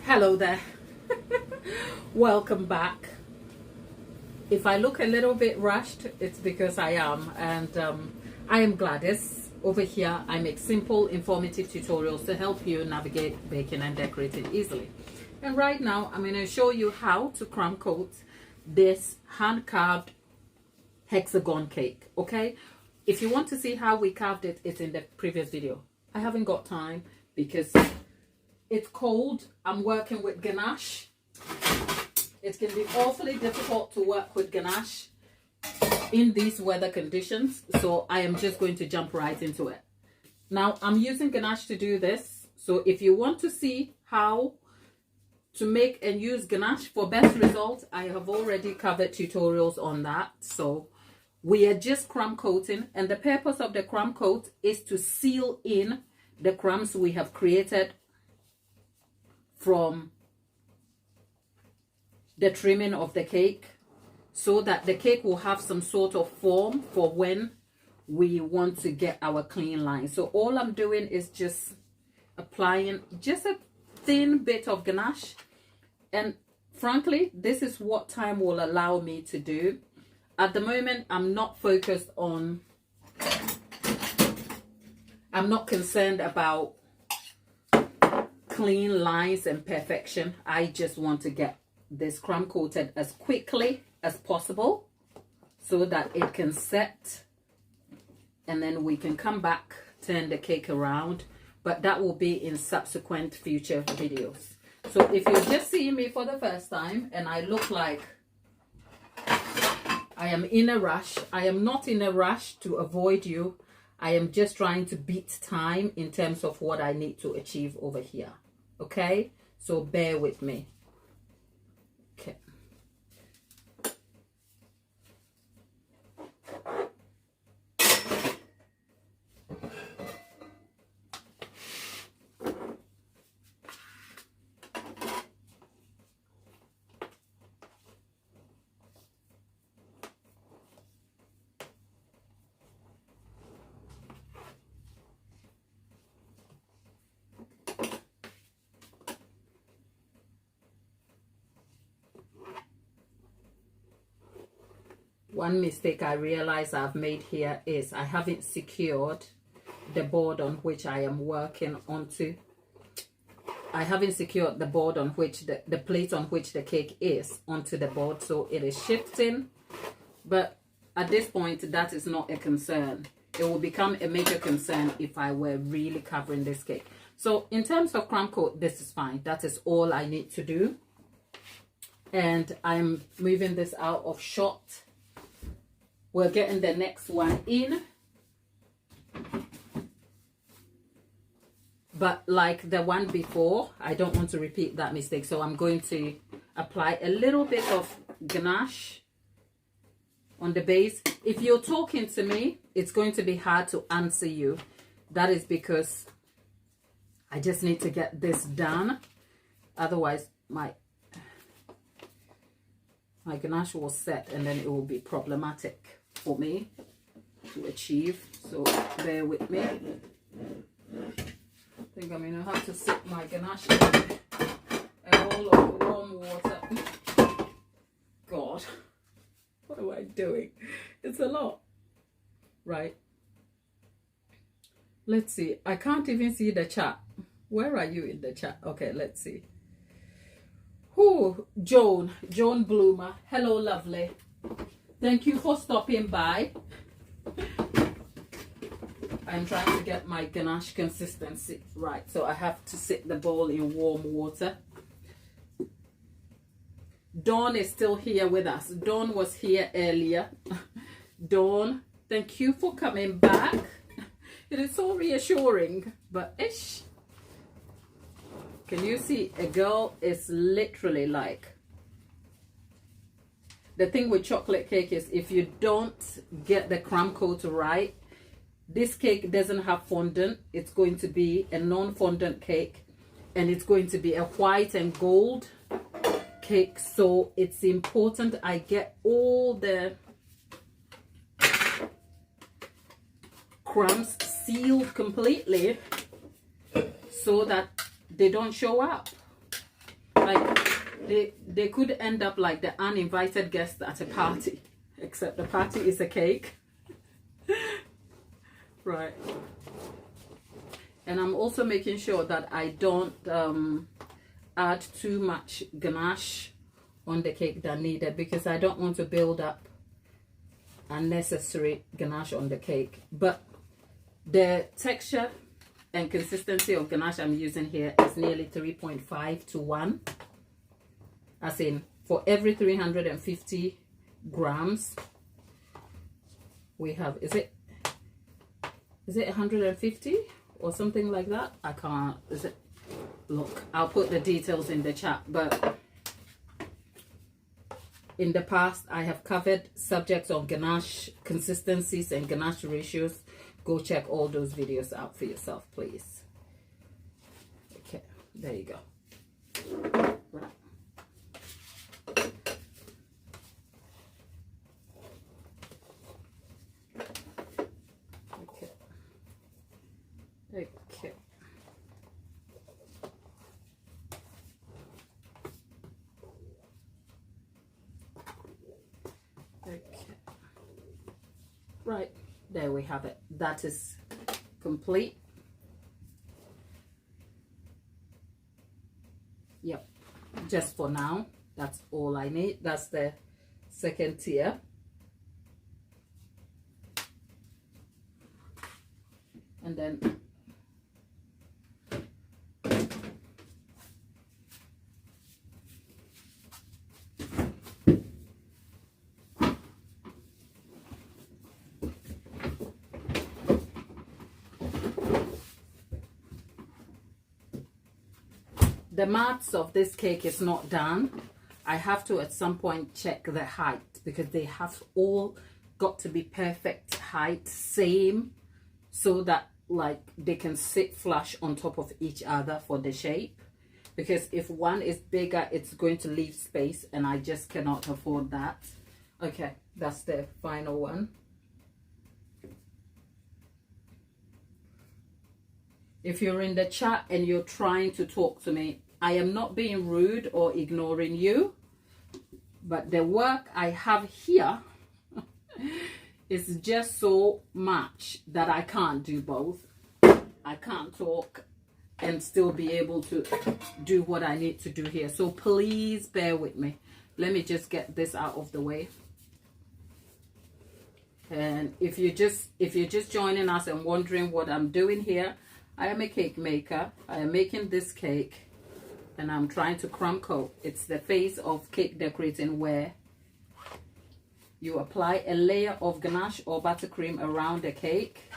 Hello there. Welcome back. If I look a little bit rushed, it's because I am, and I am Gladys. Over here I make simple informative tutorials to help you navigate baking and decorating easily. And right now I'm going to show you how to crumb coat this hand carved hexagon cake. Okay, if you want to see how we carved it, it's in the previous video. I haven't got time because it's cold. I'm working with ganache. It can be awfully difficult to work with ganache in these weather conditions, so I am just going to jump right into it. Now I'm using ganache to do this, so if you want to see how to make and use ganache for best results, I have already covered tutorials on that. So we are just crumb coating, and the purpose of the crumb coat is to seal in the crumbs we have created from the trimming of the cake, so that the cake will have some sort of form for when we want to get our clean line. So all I'm doing is just applying just a thin bit of ganache, and frankly this is what time will allow me to do. At the moment I'm not focused on, I'm not concerned about clean lines and perfection. I just want to get this crumb coated as quickly as possible so that it can set, and then we can come back, turn the cake around, but that will be in subsequent future videos. So if you're just seeing me for the first time and I look like I am in a rush, I am not in a rush to avoid you. I am just trying to beat time in terms of what I need to achieve over here. Okay, so bear with me. Okay. One mistake I realize I've made here is I haven't secured the board on which I am working onto. I haven't secured the board on which the plate on which the cake is onto the board, so it is shifting. But at this point that is not a concern. It will become a major concern if I were really covering this cake. So in terms of crumb coat, this is fine. That is all I need to do. And I'm moving this out of shot. We're getting the next one in, but like the one before, I don't want to repeat that mistake, so I'm going to apply a little bit of ganache on the base. If you're talking to me, it's going to be hard to answer you. That is because I just need to get this done, otherwise my ganache will set and then it will be problematic for me to achieve. So bear with me. I think I'm gonna have to sit my ganache in a bowl of warm water. God, what am I doing? It's a lot. Right, let's see. I can't even see the chat. Where are you in the chat? Okay, let's see. Oh, Joan Bloomer, hello lovely, thank you for stopping by. I'm trying to get my ganache consistency right, so I have to sit the bowl in warm water. Dawn is still here with us. Dawn was here earlier. Dawn, thank you for coming back. It is so reassuring, but ish. Can you see, a girl is literally like, the thing with chocolate cake is if you don't get the crumb coat right, this cake doesn't have fondant. It's going to be a non-fondant cake, and it's going to be a white and gold cake. So it's important I get all the crumbs sealed completely so that they don't show up. like they could end up like the uninvited guest at a party, except the party is a cake. Right. And I'm also making sure that I don't add too much ganache on the cake than needed, because I don't want to build up unnecessary ganache on the cake. But the texture and consistency of ganache I'm using here is nearly 3.5 to 1. As in, for every 350 grams, we have, is it 150 or something like that? I can't, is it? Look, I'll put the details in the chat, but in the past, I have covered subjects on ganache consistencies and ganache ratios. Go check all those videos out for yourself, please. Okay, there you go. Right. Okay. Okay. Okay. Right, there we have it. That is complete. Yep, just for now, that's all I need. That's the second tier. And then the maths of this cake is not done. I have to at some point check the height, because they have all got to be perfect height, same, so that like they can sit flush on top of each other for the shape. Because if one is bigger, it's going to leave space, and I just cannot afford that. Okay, that's the final one. If you're in the chat and you're trying to talk to me, I am not being rude or ignoring you, but the work I have here is just so much that I can't do both. I can't talk and still be able to do what I need to do here. So please bear with me. Let me just get this out of the way. And if you're just joining us and wondering what I'm doing here, I am a cake maker. I am making this cake, and I'm trying to crumb coat. It's the phase of cake decorating where you apply a layer of ganache or buttercream around the cake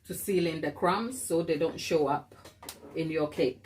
to seal in the crumbs so they don't show up in your cake.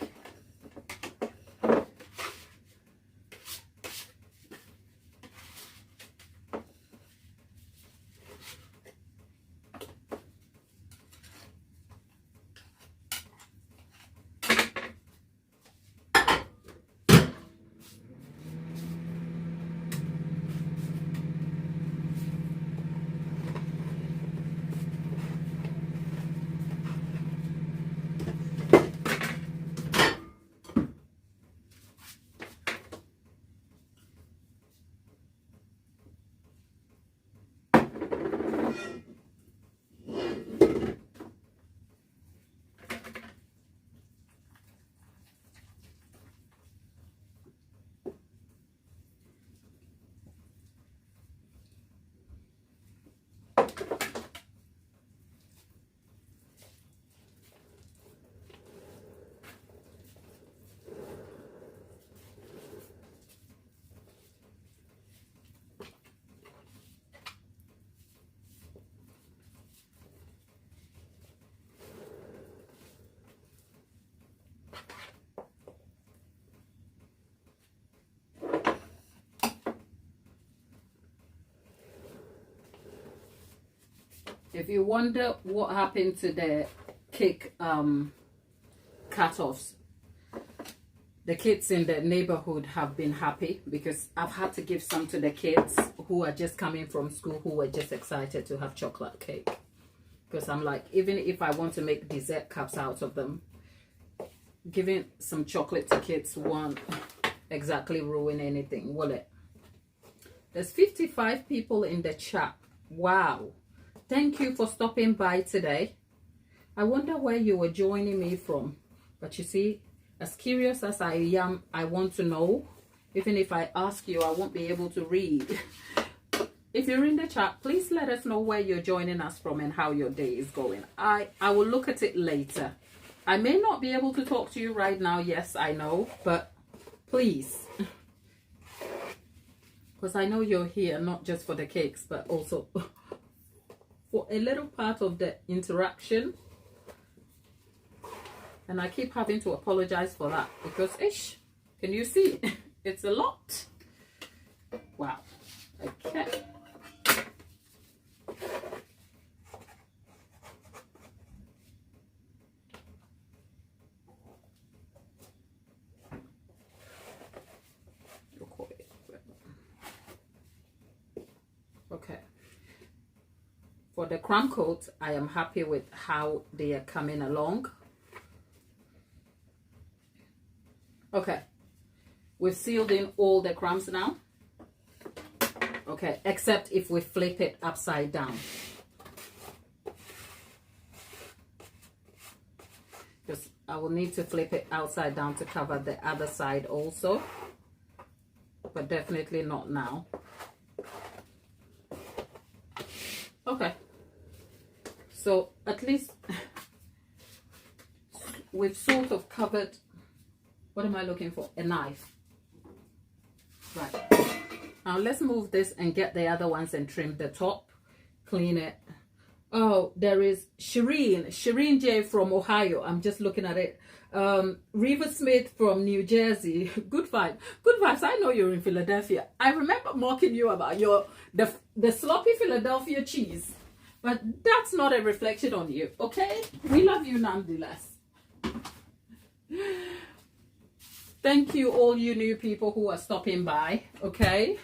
If you wonder what happened to the cake cut-offs, the kids in the neighborhood have been happy, because I've had to give some to the kids who are just coming from school, who were just excited to have chocolate cake. Because I'm like, even if I want to make dessert cups out of them, Giving some chocolate to kids won't exactly ruin anything, will it? There's 55 people in the chat. Wow. Thank you for stopping by today. I wonder where you were joining me from. But you see, as curious as I am, I want to know. Even if I ask you, I won't be able to read. If you're in the chat, please let us know where you're joining us from and how your day is going. I will look at it later. I may not be able to talk to you right now. Yes, I know. But please. Because I know you're here not just for the cakes, but also for a little part of the interaction. And I keep having to apologize for that. Because, can you see? It's a lot. Wow. Okay. Okay. For the crumb coat, I am happy with how they are coming along. Okay. We've sealed in all the crumbs now. Okay, except if we flip it upside down. Because I will need to flip it upside down to cover the other side also. But definitely not now. Okay. So at least we've sort of covered, what am I looking for? A knife. Right. Now let's move this and get the other ones and trim the top. Clean it. Oh, there is Shireen J from Ohio. I'm just looking at it. River Smith from New Jersey. Good vibes. I know you're in Philadelphia. I remember mocking you about the sloppy Philadelphia cheese. But that's not a reflection on you, okay? We love you nonetheless. Thank you, all you new people who are stopping by, okay?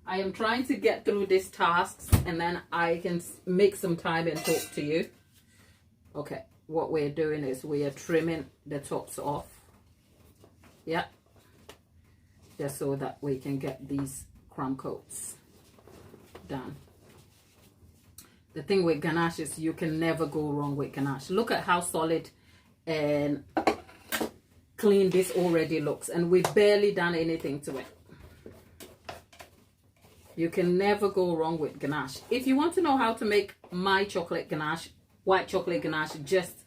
I am trying to get through these tasks and then I can make some time and talk to you. Okay, what we're doing is we are trimming the tops off. Yeah. Just so that we can get these crumb coats done. The thing with ganache is you can never go wrong with ganache. Look at how solid and clean this already looks, and we've barely done anything to it. You can never go wrong with ganache. If you want to know how to make my chocolate ganache, white chocolate ganache, just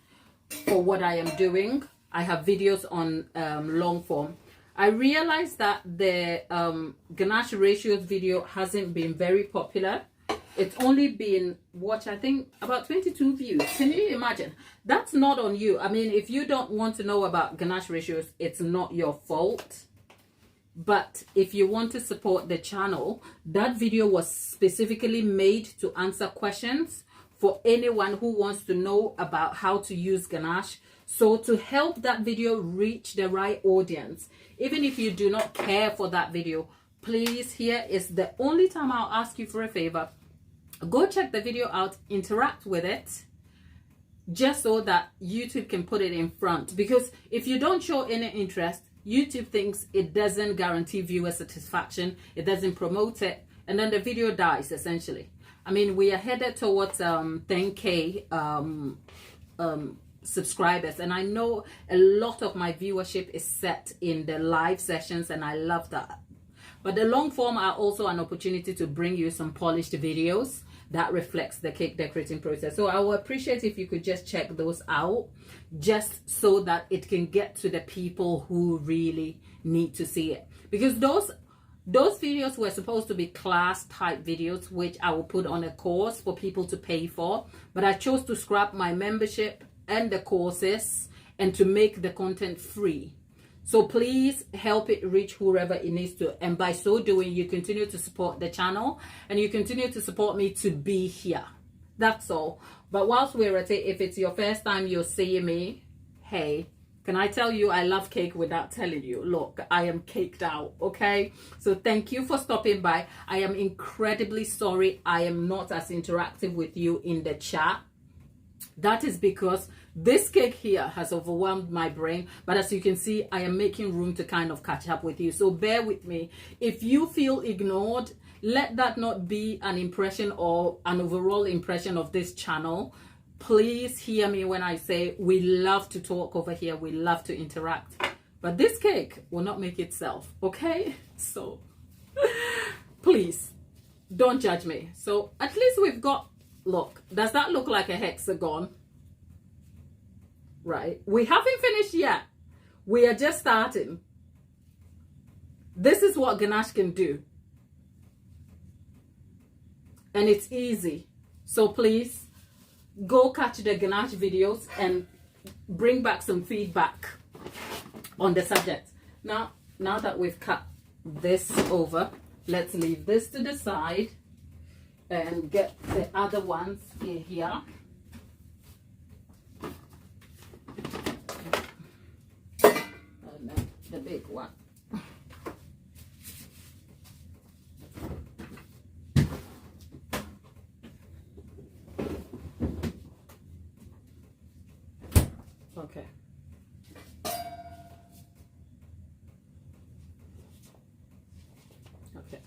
for what I am doing, I have videos on long form. I realized that the ganache ratios video hasn't been very popular. It's only been watched, I think, about 22 views. Can you imagine? That's not on you. I mean, if you don't want to know about ganache ratios, it's not your fault. But if you want to support the channel, that video was specifically made to answer questions for anyone who wants to know about how to use ganache. So to help that video reach the right audience, even if you do not care for that video, please, here is the only time I'll ask you for a favor. Go check the video out, interact with it, just so that YouTube can put it in front. Because if you don't show any interest, YouTube thinks it doesn't guarantee viewer satisfaction, it doesn't promote it, and then the video dies, essentially. I mean, we are headed towards 10K subscribers, and I know a lot of my viewership is set in the live sessions, and I love that. But the long form are also an opportunity to bring you some polished videos that reflects the cake decorating process. So I would appreciate if you could just check those out, just so that it can get to the people who really need to see it. Because those videos were supposed to be class type videos, which I will put on a course for people to pay for. But I chose to scrap my membership and the courses and to make the content free. So please help it reach whoever it needs to. And by so doing, you continue to support the channel and you continue to support me to be here. That's all. But whilst we're at it, if it's your first time you're seeing me, hey, can I tell you I love cake without telling you? Look, I am caked out, okay? So thank you for stopping by. I am incredibly sorry I am not as interactive with you in the chat. That is because this cake here has overwhelmed my brain, but as you can see, I am making room to kind of catch up with you. So bear with me. If you feel ignored, let that not be an impression or an overall impression of this channel. Please hear me when I say we love to talk over here. We love to interact. But this cake will not make itself, okay? So please don't judge me. So at least we've got, look, does that look like a hexagon? Right? We haven't finished yet. We are just starting. This is what ganache can do. And it's easy. So please go catch the ganache videos and bring back some feedback on the subject. Now that we've cut this over, let's leave this to the side and get the other ones in here. And then the big one. Okay. Okay.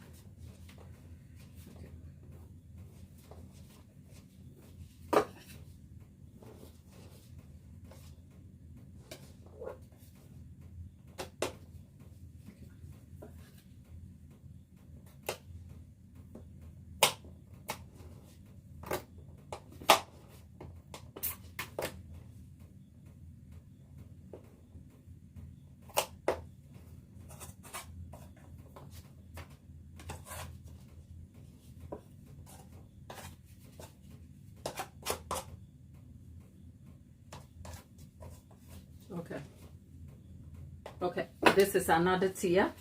Okay. Okay. This is another tier.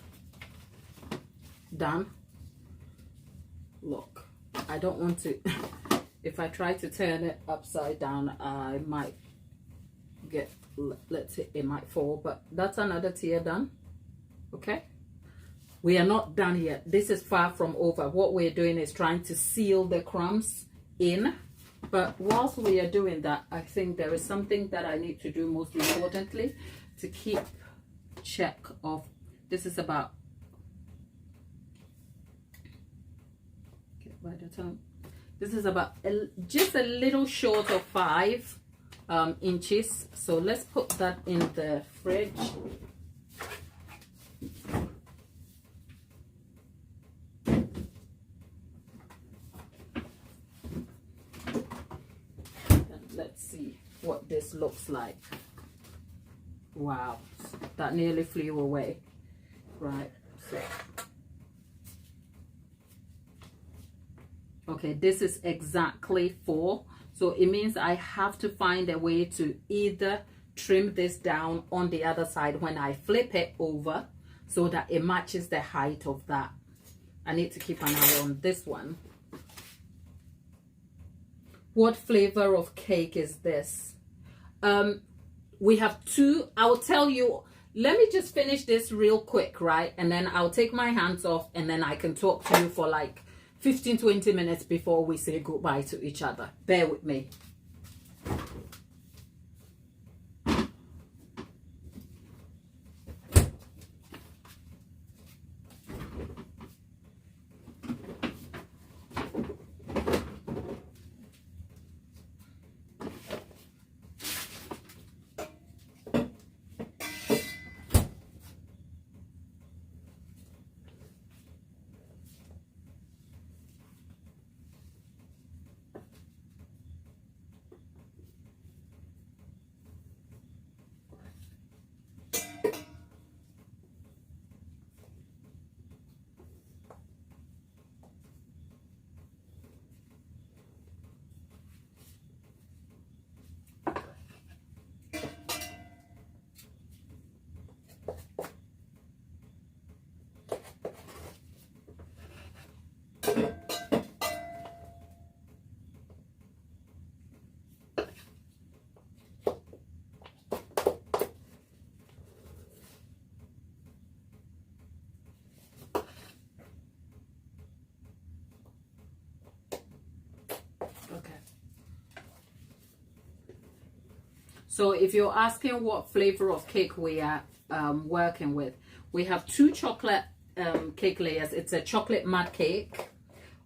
Done. Look, I don't want to, if I try to turn it upside down, I might get, let's say it might fall, but that's another tier done. Okay. We are not done yet. This is far from over. What we're doing is trying to seal the crumbs in. But whilst we are doing that, I think there is something that I need to do most importantly to keep check of. This is about, okay, by the time, this is about just a little short of 5 inches. So let's put that in the fridge. Let's see what this looks like. Wow, that nearly flew away. Right, so okay, this is exactly 4, so it means I have to find a way to either trim this down on the other side when I flip it over so that it matches the height of that. I need to keep an eye on this one. What flavor of cake is this? We have 2. I'll tell you, let me just finish this real quick, right? And then I'll take my hands off and then I can talk to you for like 15-20 minutes before we say goodbye to each other. Bear with me. So if you're asking what flavor of cake we are working with, we have 2 chocolate cake layers. It's a chocolate mud cake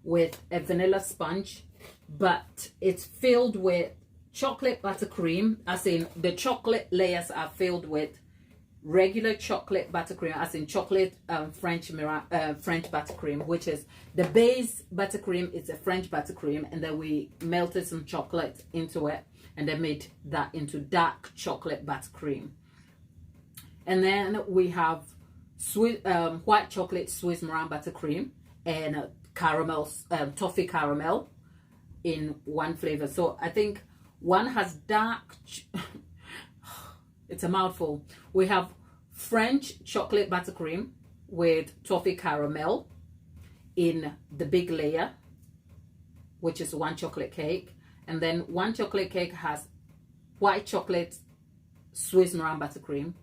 with a vanilla sponge, but it's filled with chocolate buttercream, as in the chocolate layers are filled with regular chocolate buttercream, as in chocolate French buttercream, which is the base buttercream. It's a French buttercream, and then we melted some chocolate into it and then made that into dark chocolate buttercream. And then we have white chocolate Swiss meringue buttercream and caramel, toffee caramel in one flavor. So I think one has dark, it's a mouthful. We have French chocolate buttercream with toffee caramel in the big layer, which is 1 chocolate cake. And then 1 chocolate cake has white chocolate Swiss meringue buttercream.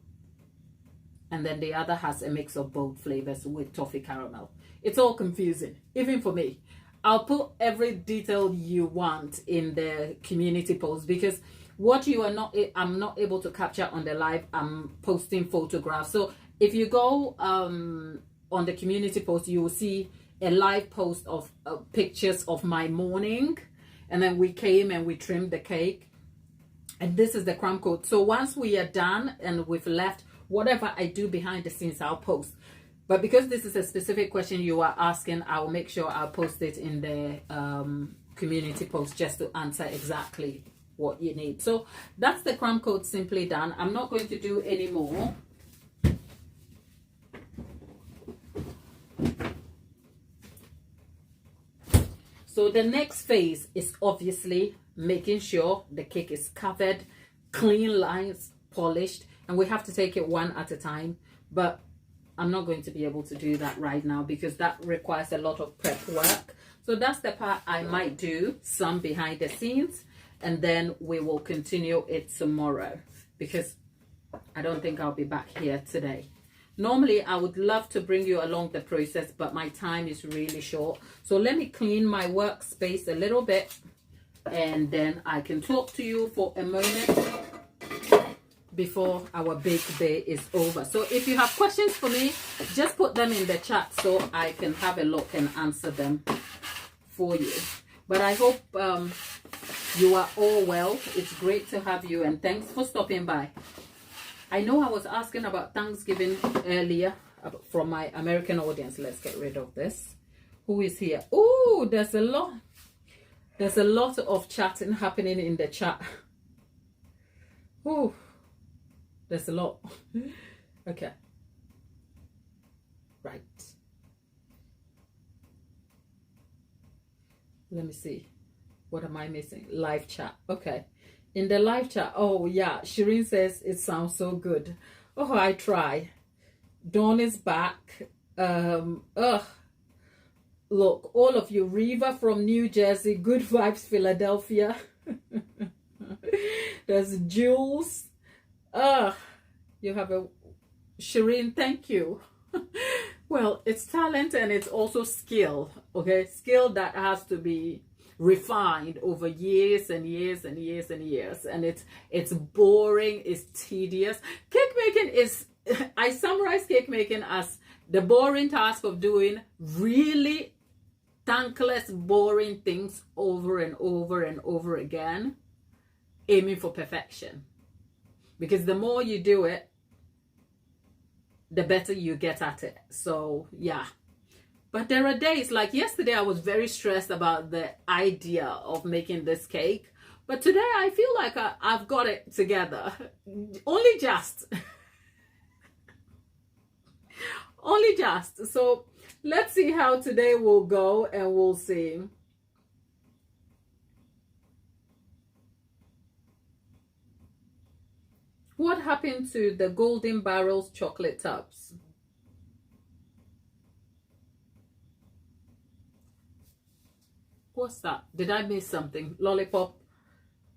And then the other has a mix of both flavors with toffee caramel. It's all confusing, even for me. I'll put every detail you want in the community post, because what you are not, I'm not able to capture on the live, I'm posting photographs. So if you go on the community post, you will see a live post of pictures of my morning. And then we came and we trimmed the cake. And this is the crumb coat. So once we are done and we've left, whatever I do behind the scenes, I'll post. But because this is a specific question you are asking, I'll make sure I'll post it in the community post just to answer exactly what you need. So that's the crumb coat simply done. I'm not going to do any more. So the next phase is obviously making sure the cake is covered, clean lines, polished, and we have to take it one at a time. But I'm not going to be able to do that right now because that requires a lot of prep work. So that's the part I might do some behind the scenes, and then we will continue it tomorrow because I don't think I'll be back here today. Normally, I would love to bring you along the process, but my time is really short. So let me clean my workspace a little bit, and then I can talk to you for a moment before our big day is over. So if you have questions for me, just put them in the chat so I can have a look and answer them for you. But I hope you are all well. It's great to have you, and thanks for stopping by. I know I was asking about Thanksgiving earlier from my American audience. Let's get rid of this. Who is here? Oh, there's a lot. There's a lot of chatting happening in the chat. Oh, there's a lot. Okay. Right. Let me see. What am I missing? Live chat. Okay. In the live chat, oh yeah, Shireen says it sounds so good. Oh, I try. Dawn is back. Look, all of you, Riva from New Jersey, Good Vibes Philadelphia. There's Jules. You have a Shireen, thank you. Well, it's talent and it's also skill. Okay, skill that has to be refined over years and years and years and years, and it's boring, it's tedious. Cake making is, I summarize cake making as the boring task of doing really thankless, boring things over and over and over again, aiming for perfection. Because the more you do it, the better you get at it. So yeah. But there are days, like yesterday, I was very stressed about the idea of making this cake. But today, I feel like I've got it together. Only just. Only just. So let's see how today will go, and we'll see. What happened to the Golden Barrels chocolate tubs? What's that? Did I miss something? Lollipop?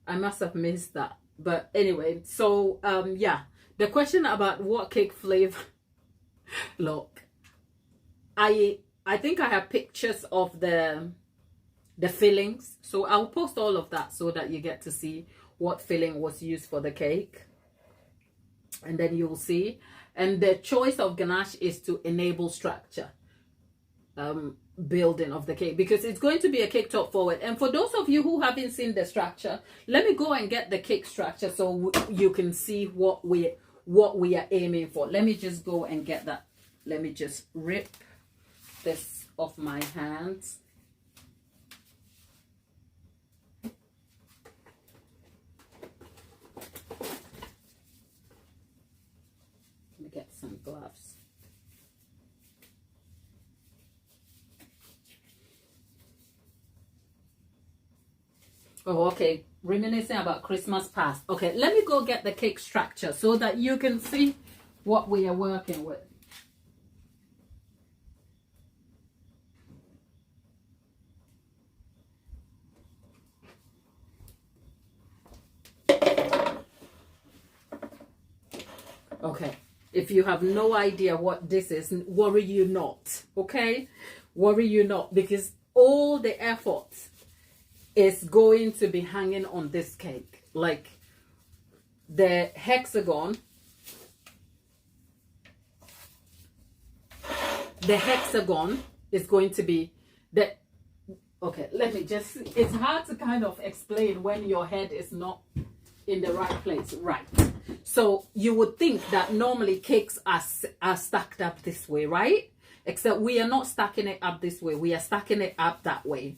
I must have missed that. But anyway, so yeah, the question about what cake flavor. Look, I think I have pictures of the the fillings. So I'll post all of that so that you get to see what filling was used for the cake. And then you'll see. And the choice of ganache is to enable structure building of the cake, because it's going to be a cake top forward. And for those of you who haven't seen the structure, let me go and get the cake structure so you can see what we are aiming for. Let me just go and get that. Let me just rip this off my hands. Let me get some gloves. Oh, okay. Reminiscing about Christmas past. Okay, let me go get the cake structure so that you can see what we are working with. Okay, if you have no idea what this is, worry you not, okay? Worry you not, because all the effort is going to be hanging on this cake. Like the hexagon, is going to be the, okay, let me just, it's hard to kind of explain when your head is not in the right place, right? So you would think that normally cakes are stacked up this way, right? Except we are not stacking it up this way, we are stacking it up that way.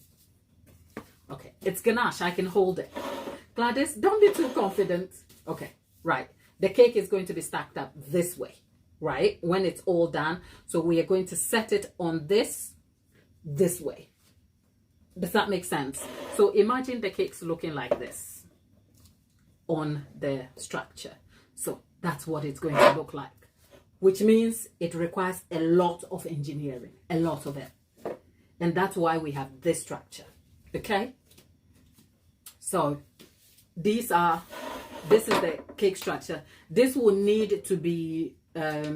Okay, it's ganache, I can hold it. Gladys, don't be too confident. Okay, right. The cake is going to be stacked up this way, right? When it's all done. So we are going to set it on this way. Does that make sense? So imagine the cake's looking like this on the structure. So that's what it's going to look like, which means it requires a lot of engineering, a lot of it. And that's why we have this structure. Okay, so this is the cake structure. This will need to be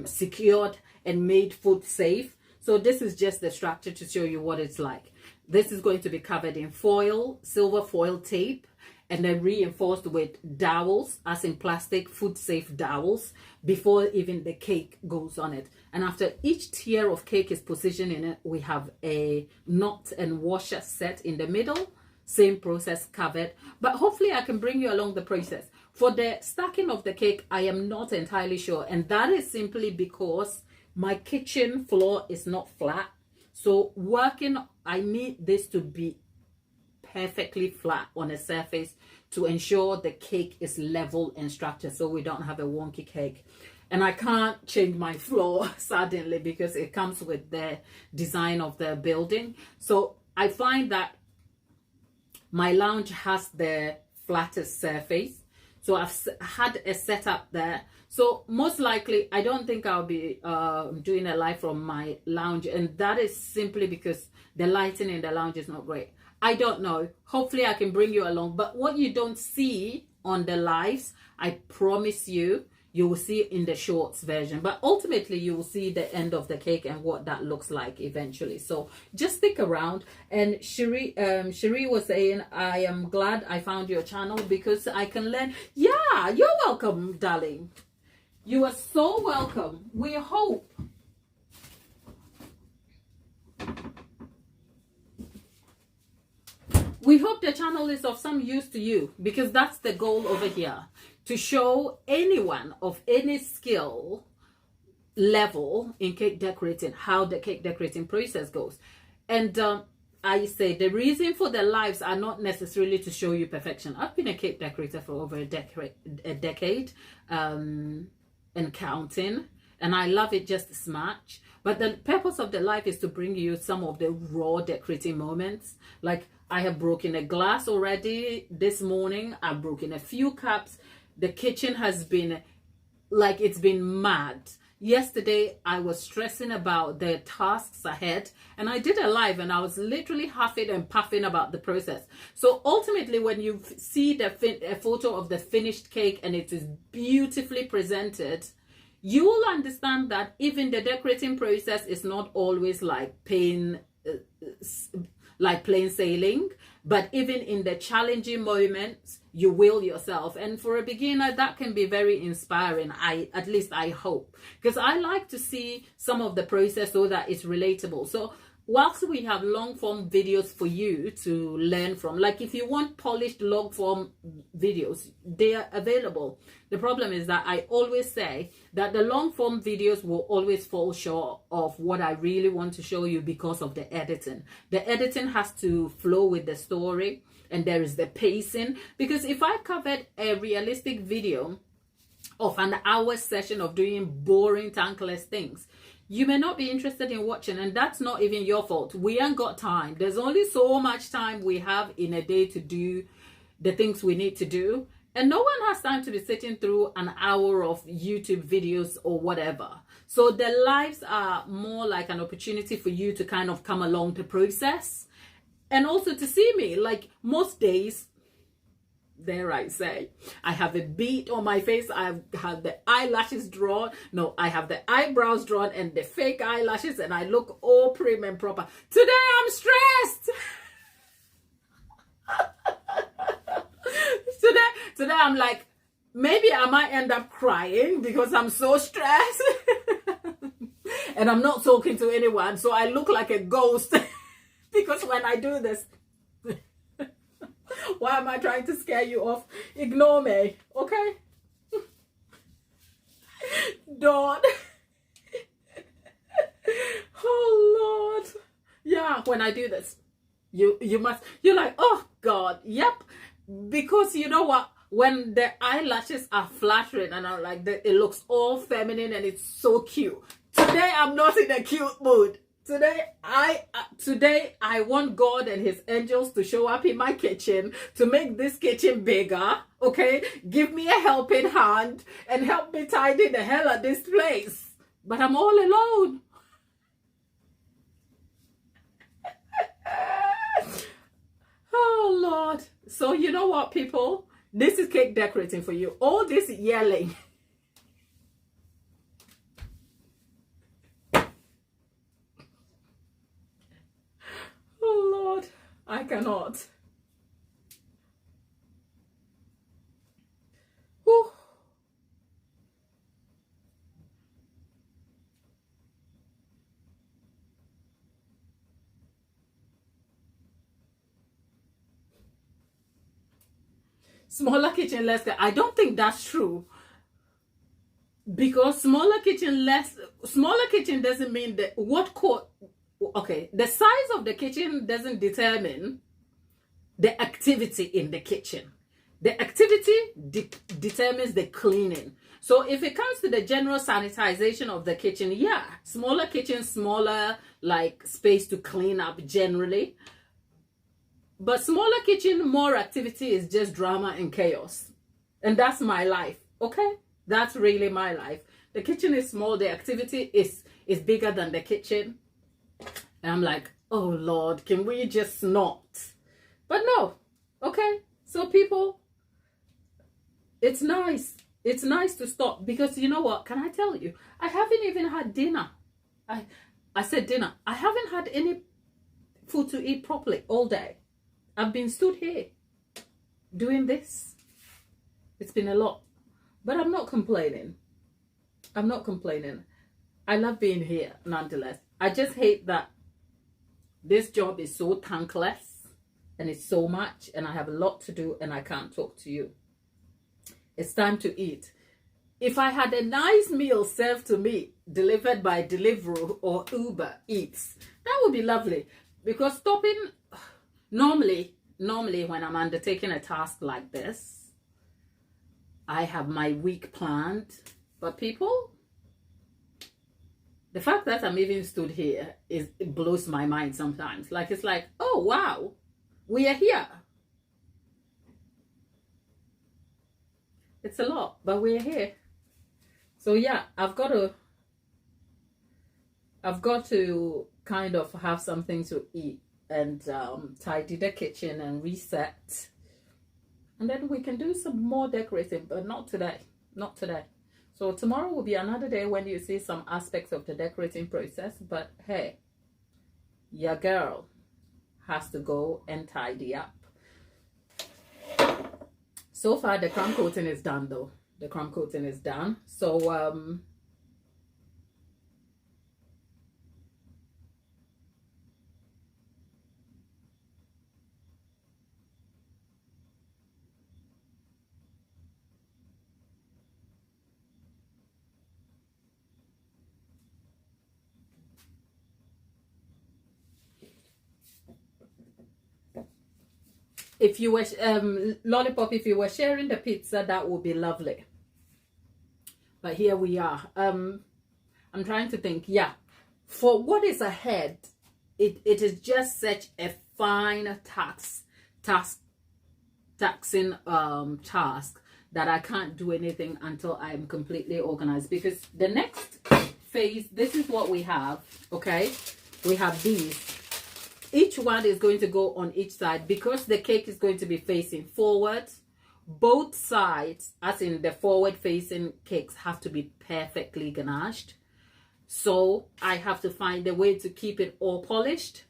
secured and made food safe. So this is just the structure to show you what it's like. This is going to be covered in foil, silver foil tape, and then reinforced with dowels, as in plastic food safe dowels, before even the cake goes on it. And after each tier of cake is positioned in it, we have a knot and washer set in the middle. Same process covered. But hopefully I can bring you along the process. For the stacking of the cake, I am not entirely sure. And that is simply because my kitchen floor is not flat. So I need this to be perfectly flat on a surface to ensure the cake is level and structured, so we don't have a wonky cake. And I can't change my floor suddenly because it comes with the design of the building. So I find that my lounge has the flattest surface. So I've had a setup there. So most likely, I don't think I'll be doing a live from my lounge. And that is simply because the lighting in the lounge is not great. I don't know. Hopefully I can bring you along. But what you don't see on the lives, I promise you, you will see in the shorts version. But ultimately, you will see the end of the cake and what that looks like eventually. So just stick around. And Cherie was saying, I am glad I found your channel because I can learn. Yeah, you're welcome, darling. You are so welcome. We hope. We hope the channel is of some use to you, because that's the goal over here, to show anyone of any skill level in cake decorating how the cake decorating process goes. And I say the reason for the lives are not necessarily to show you perfection. I've been a cake decorator for over a decade and counting, and I love it just as much. But the purpose of the live is to bring you some of the raw decorating moments. Like, I have broken a glass already this morning. I've broken a few cups. The kitchen has been like, it's been mad. Yesterday, I was stressing about the tasks ahead, and I did a live and I was literally huffing and puffing about the process. So ultimately, when you see a photo of the finished cake and it is beautifully presented, you will understand that even the decorating process is not always like like plain sailing, but even in the challenging moments, you will yourself. And for a beginner, that can be very inspiring. At least I hope, because I like to see some of the process so that it's relatable. So whilst we have long form videos for you to learn from, like if you want polished long form videos, they are available. The problem is that I always say that the long form videos will always fall short of what I really want to show you because of the editing. The editing has to flow with the story, and there is the pacing. Because if I covered a realistic video of an hour session of doing boring, thankless things, you may not be interested in watching, and that's not even your fault. We ain't got time. There's only so much time we have in a day to do the things we need to do, and no one has time to be sitting through an hour of YouTube videos or whatever. So the lives are more like an opportunity for you to kind of come along the process, and also to see me. Like most days, dare I say, I have a bead on my face, I have the eyelashes drawn, no, I have the eyebrows drawn and the fake eyelashes, and I look all prim and proper. Today I'm stressed. today I'm like, maybe I might end up crying because I'm so stressed. And I'm not talking to anyone, so I look like a ghost. Because when I do this, why am I trying to scare you off? Ignore me, okay? Don't. Oh Lord. Yeah, when I do this, you're like, oh God, yep. Because you know what? When the eyelashes are flattering and I'm like, it looks all feminine and it's so cute. Today I'm not in a cute mood. Today I want God and his angels to show up in my kitchen to make this kitchen bigger, okay? Give me a helping hand and help me tidy the hell of this place. But I'm all alone. Oh Lord. So you know what, people? This is cake decorating for you. All this yelling. Oh Lord, I cannot. Whew. Smaller kitchen, less. I don't think that's true. Because smaller kitchen doesn't mean that okay, the size of the kitchen doesn't determine the activity in the kitchen. The activity determines the cleaning. So if it comes to the general sanitization of the kitchen, yeah, smaller kitchen, smaller like space to clean up generally. But smaller kitchen, more activity is just drama and chaos. And that's my life, okay? That's really my life. The kitchen is small, the activity is bigger than the kitchen. And I'm like, oh Lord, can we just not? But no, okay? So people, it's nice. It's nice to stop, because you know what? Can I tell you? I haven't even had dinner. I said dinner. I haven't had any food to eat properly all day. I've been stood here doing this. It's been a lot. But I'm not complaining. I'm not complaining. I love being here nonetheless. I just hate that this job is so thankless and it's so much and I have a lot to do and I can't talk to you. It's time to eat. If I had a nice meal served to me, delivered by Deliveroo or Uber Eats, that would be lovely. Because stopping, normally when I'm undertaking a task like this, I have my week planned. But people, the fact that I'm even stood here, it blows my mind sometimes. Like, it's like, oh wow, we are here. It's a lot, but we're here. So yeah, I've got to kind of have something to eat and tidy the kitchen and reset. And then we can do some more decorating, but not today. Not today. So tomorrow will be another day when you see some aspects of the decorating process. But hey, your girl has to go and tidy up. So far, the crumb coating is done though. The crumb coating is done. So, if you were, Lollipop, if you were sharing the pizza, that would be lovely. But here we are. I'm trying to think. Yeah, for what is ahead, it is just such a fine taxing task that I can't do anything until I'm completely organized, because the next phase, this is what we have. Okay, we have these. Each one is going to go on each side, because the cake is going to be facing forward. Both sides, as in the forward facing cakes, have to be perfectly ganached. So I have to find a way to keep it all polished.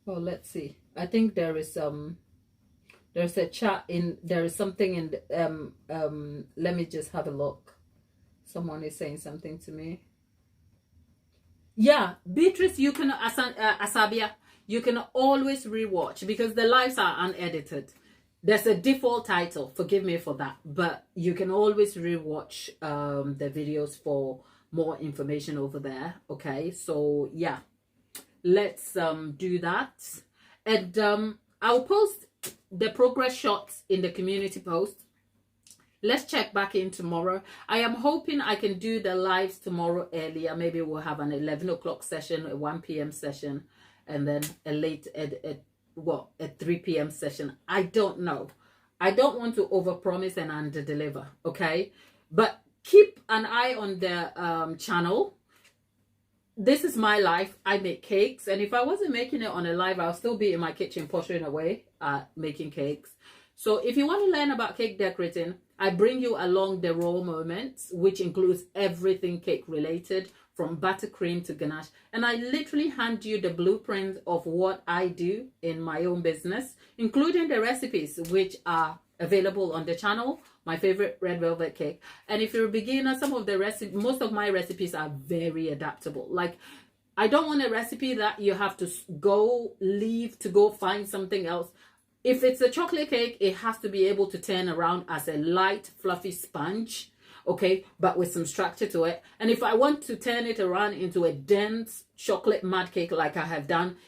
Well, let's see. I think there is there's a chat in, there is something in the, let me just have a look. Someone is saying something to me. Yeah, Beatrice, you can, Asabia, you can always rewatch, because the lives are unedited. There's a default title, forgive me for that, but you can always rewatch the videos for more information over there. Okay, so yeah, let's do that. And I'll post the progress shots in the community post. Let's check back in tomorrow. I am hoping I can do the lives tomorrow earlier. Maybe we'll have an 11 o'clock session, a 1 p.m. session, and then a late a 3 p.m. session. I don't know. I don't want to overpromise and underdeliver, okay? But keep an eye on the channel. This is my life. I make cakes, and if I wasn't making it on a live, I'll still be in my kitchen pottering away making cakes. So if you want to learn about cake decorating, I bring you along the raw moments, which includes everything cake related, from buttercream to ganache. And I literally hand you the blueprint of what I do in my own business, including the recipes, which are available on the channel. My favorite red velvet cake. And if you're a beginner, most of my recipes are very adaptable. Like, I don't want a recipe that you have to leave to go find something else. If it's a chocolate cake, it has to be able to turn around as a light, fluffy sponge, okay, but with some structure to it. And if I want to turn it around into a dense chocolate mud cake like I have done,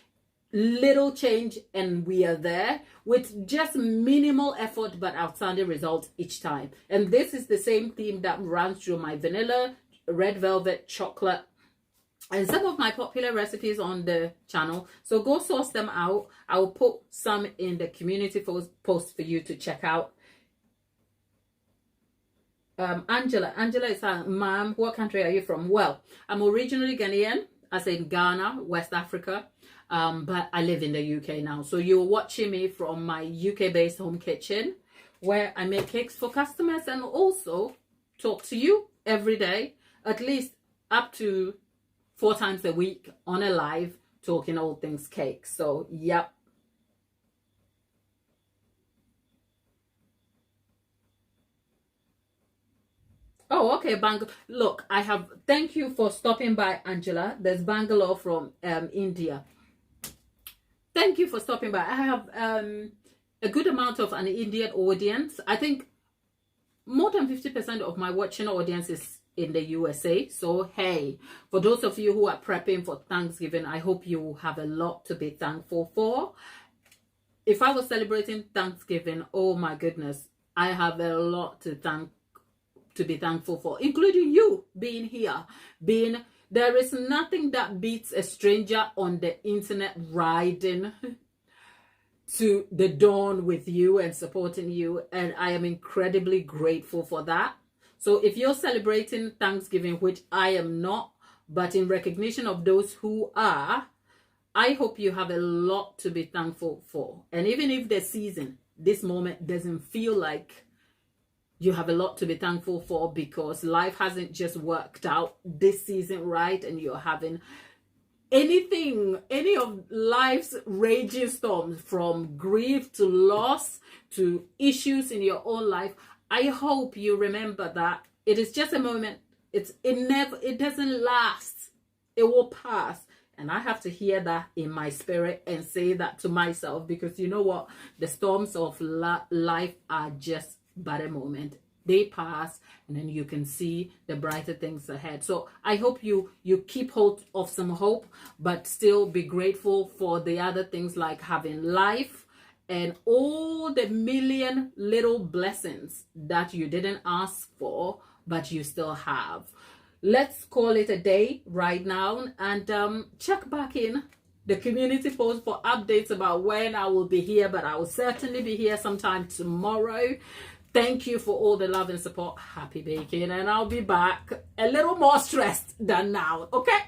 little change and we are there, with just minimal effort but outstanding results each time. And this is the same theme that runs through my vanilla, red velvet, chocolate, and some of my popular recipes on the channel. So go source them out. I'll put some in the community post for you to check out. Angela is saying, ma'am, what country are you from? Well, I'm originally Ghanaian, as in Ghana, West Africa, but I live in the UK now. So you're watching me from my UK-based home kitchen, where I make cakes for customers and also talk to you every day, at least up to 4 times a week on a live, talking all things cake. So, yep. Oh, okay, Bangalore. Look, thank you for stopping by, Angela. There's Bangalore from India. Thank you for stopping by. I have a good amount of an Indian audience. I think more than 50% of my watching audience is in the USA. So hey, for those of you who are prepping for Thanksgiving, I hope you have a lot to be thankful for. If I was celebrating Thanksgiving, oh my goodness, I have a lot to be thankful for, including you being here. There is nothing that beats a stranger on the internet riding to the dawn with you and supporting you, and I am incredibly grateful for that. So if you're celebrating Thanksgiving, which I am not, but in recognition of those who are, I hope you have a lot to be thankful for. And even if the season, this moment, doesn't feel like You have a lot to be thankful for, because life hasn't just worked out this season, right? And you're having any of life's raging storms, from grief to loss to issues in your own life. I hope you remember that it is just a moment. It doesn't last. It will pass. And I have to hear that in my spirit and say that to myself, because you know what? The storms of life are just but a moment. They pass, and then you can see the brighter things ahead. So I hope you keep hold of some hope, but still be grateful for the other things, like having life and all the million little blessings that you didn't ask for, but you still have. Let's call it a day right now, and check back in the community post for updates about when I will be here, but I will certainly be here sometime tomorrow. Thank you for all the love and support. Happy baking, and I'll be back a little more stressed than now. Okay?